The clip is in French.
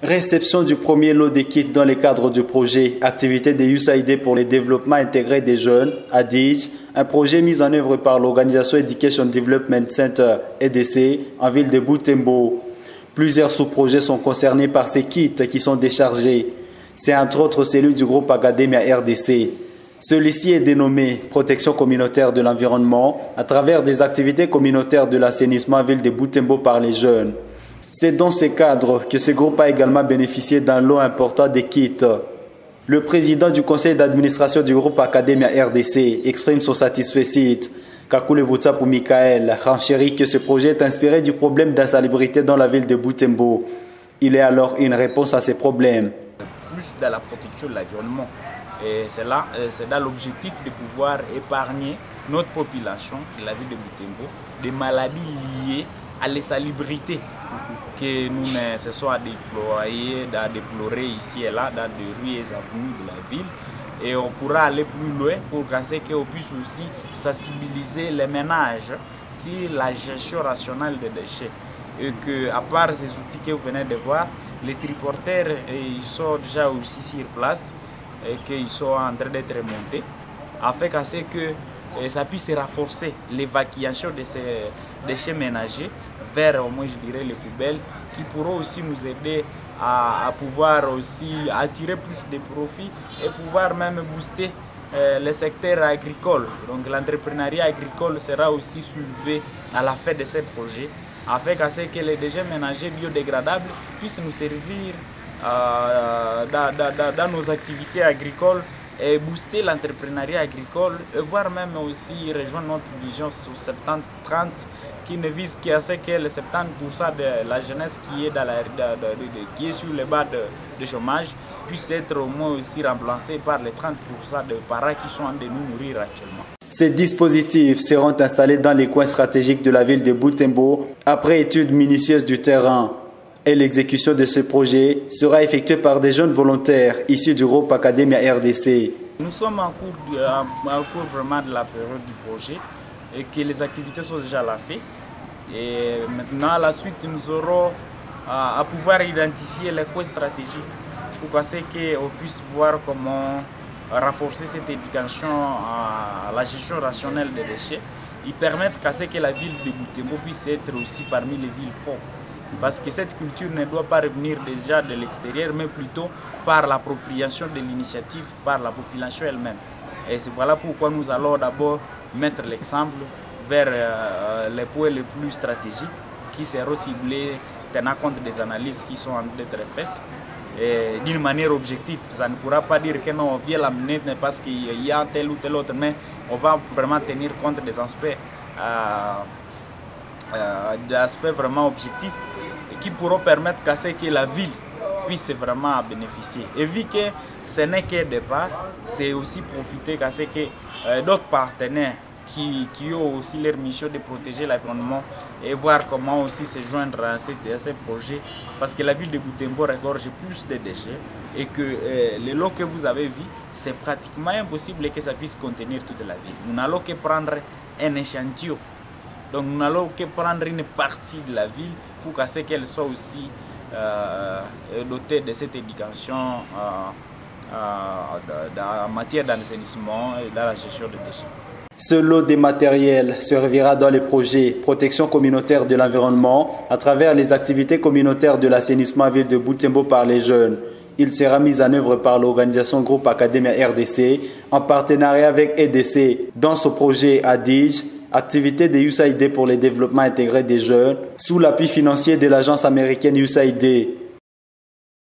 Réception du premier lot de kits dans le cadre du projet Activité de USAID pour le développement intégré des jeunes, ADIJ, un projet mis en œuvre par l'organisation Education Development Center, EDC, en ville de Butembo. Plusieurs sous-projets sont concernés par ces kits qui sont déchargés. C'est entre autres celui du groupe Academia RDC. Celui-ci est dénommé Protection communautaire de l'environnement à travers des activités communautaires de l'assainissement en ville de Butembo par les jeunes. C'est dans ce cadre que ce groupe a également bénéficié d'un lot important de kits. Le président du conseil d'administration du groupe Academia RDC exprime son satisfait. Kakule Boutapou Michael renchérit que ce projet est inspiré du problème d'insalubrité dans la ville de Butembo. Il est alors une réponse à ces problèmes. Plus dans la protection de l'environnement. Et c'est dans l'objectif de pouvoir épargner notre population de la ville de Butembo des maladies liées à l'insalubrité que nous ne cessons à déplorer ici et là dans des rues et avenues de la ville. Et on pourra aller plus loin pour qu'on puisse aussi sensibiliser les ménages sur la gestion rationnelle des déchets. Et qu'à part ces outils que vous venez de voir, les triporteurs ils sont déjà aussi sur place et qu'ils sont en train d'être montés afin que ça puisse renforcer l'évacuation de ces déchets ménagers vers, au moins je dirais, les poubelles qui pourront aussi nous aider à pouvoir aussi attirer plus de profits et pouvoir même booster le secteur agricole. Donc l'entrepreneuriat agricole sera aussi soulevé à la fin de ces projets afin que les déchets ménagers biodégradables puissent nous servir dans nos activités agricoles et booster l'entrepreneuriat agricole et voire même aussi rejoindre notre vision sur 70-30 qui ne vise qu'à ce que le 70% de la jeunesse qui est sur les bas de chômage puisse être au moins aussi remplacée par les 30% de parents qui sont en train de nous nourrir actuellement. Ces dispositifs seront installés dans les coins stratégiques de la ville de Butembo après étude minutieuse du terrain. Et l'exécution de ce projet sera effectuée par des jeunes volontaires issus du groupe Academia RDC. Nous sommes en cours vraiment de la période du projet et que les activités sont déjà lancées. Et maintenant, à la suite, nous aurons à pouvoir identifier les coins stratégiques pour qu'on puisse voir comment renforcer cette éducation à la gestion rationnelle des déchets. Ils permettent que la ville de Butembo puisse être aussi parmi les villes propres. Parce que cette culture ne doit pas revenir déjà de l'extérieur, mais plutôt par l'appropriation de l'initiative par la population elle-même. Et c'est voilà pourquoi nous allons d'abord mettre l'exemple vers les points les plus stratégiques qui seront ciblés tenant compte des analyses qui sont en train d'être faites d'une manière objective. Ça ne pourra pas dire que non, on vient l'amener parce qu'il y a un tel ou tel autre, mais on va vraiment tenir compte des aspects vraiment objectifs qui pourront permettre que la ville puisse vraiment bénéficier. Et vu que ce n'est qu'un départ, c'est aussi profiter que d'autres partenaires qui ont aussi leur mission de protéger l'environnement et voir comment aussi se joindre à ces projets. Parce que la ville de Butembo regorge plus de déchets et que les lots que vous avez vus, c'est pratiquement impossible que ça puisse contenir toute la ville. Nous n'allons que prendre un échantillon. Donc nous n'allons que prendre une partie de la ville pour qu'elle soit aussi dotée de cette éducation en matière d'assainissement et dans la gestion des déchets. Ce lot de matériel servira dans les projets protection communautaire de l'environnement à travers les activités communautaires de l'assainissement à ville de Butembo par les jeunes. Il sera mis en œuvre par l'organisation Groupe Academia RDC en partenariat avec EDC dans ce projet ADIJ, Activité de USAID pour le développement intégré des jeunes, sous l'appui financier de l'agence américaine USAID.